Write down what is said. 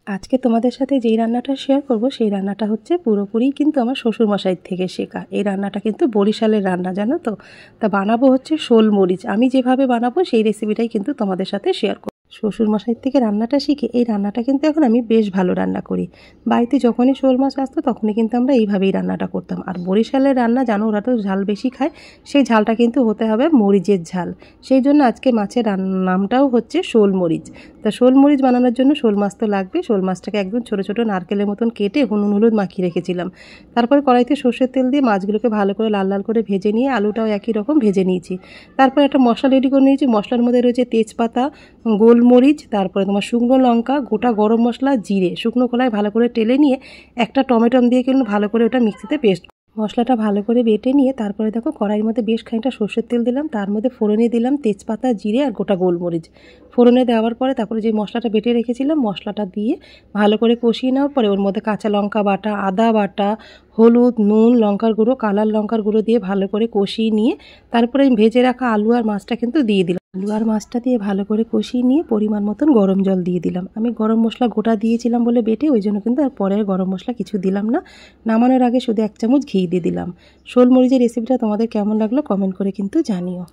আজকে তোমাদের সাথে যেই রান্নাটা শেয়ার করব সেই রান্নাটা হচ্ছে পুরোপুরি কিন্তু আমার শ্বশুরমশাইয়ের থেকে শেখা। এই রান্নাটা কিন্তু বরিশালের রান্না, জানো তো। তা বানাবো হচ্ছে শোল মরিচ। আমি যেভাবে বানাবো সেই রেসিপিটাই কিন্তু তোমাদের সাথে শেয়ার করব। শ্বশুরমশাইয়ের থেকে রান্নাটা শিখে এই রান্নাটা কিন্তু এখন আমি বেশ ভালো রান্না করি। বাড়িতে যখনই শোল মাছ আসতো তখনই কিন্তু আমরা এইভাবেই রান্নাটা করতাম। আর বরিশালের রান্না জানো, ওরা তো ঝাল বেশি খায়, সেই ঝালটা কিন্তু হতে হবে মরিচের ঝাল। সেই জন্য আজকে মাছের নামটাও হচ্ছে শোল মরিচ। তা শোল মরিচ বানানোর জন্য শোল মাছ তো লাগবে। শোল মাছটাকে একদম ছোটো ছোটো নারকেলের মতন কেটে নুন হলুদ মাখিয়ে রেখেছিলাম। তারপরে কড়াইতে সর্ষের তেল দিয়ে মাছগুলোকে ভালো করে লাল লাল করে ভেজে নিয়ে আলুটাও একই রকম ভেজে নিয়েছি। তারপর একটা মশলা রেডি করে নিয়েছি। মশলার মধ্যে রয়েছে তেজপাতা, গোলমরিচ, তারপরে তোমার শুকনো লঙ্কা, গোটা গরম মশলা, জিরে। শুকনো খোলায় ভালো করে টেলে নিয়ে একটা টমেটো দিয়ে কিন্তু ভালো করে ওটা মিক্সিতে পেস্ট, মশলাটা ভালো করে বেটে নিয়ে তারপরে দেখো কড়াইয়ের মধ্যে বেশ খানিকটা সর্ষের তেল দিলাম। তার মধ্যে ফোড়নে দিলাম তেজপাতা, জিরে আর গোটা গোলমরিচ। ফোড়নে দেওয়ার পরে তারপরে যে মশলাটা বেটে রেখেছিলাম মশলাটা দিয়ে ভালো করে কষিয়ে নেওয়ার পরে ওর মধ্যে কাঁচা লঙ্কা বাটা, আদা বাটা, হলুদ, নুন, লঙ্কার গুঁড়ো, কালার লঙ্কার গুঁড়ো দিয়ে ভালো করে কষিয়ে নিয়ে তারপরে আমি ভেজে রাখা আলু আর মাছটা কিন্তু দিয়ে দিলাম। আলু আর মাছটা দিয়ে ভালো করে কষিয়ে নিয়ে পরিমাণ মতন গরম জল দিয়ে দিলাম। আমি গরম মশলা গোটা দিয়েছিলাম বলে বেটে, ওই জন্য কিন্তু আর পরে গরম মশলা কিছু দিলাম না। নামানোর আগে শুধু 1 চামচ ঘি দিয়ে দিলাম। শোল মরিচের রেসিপিটা তোমাদের কেমন লাগলো কমেন্ট করে কিন্তু জানিও।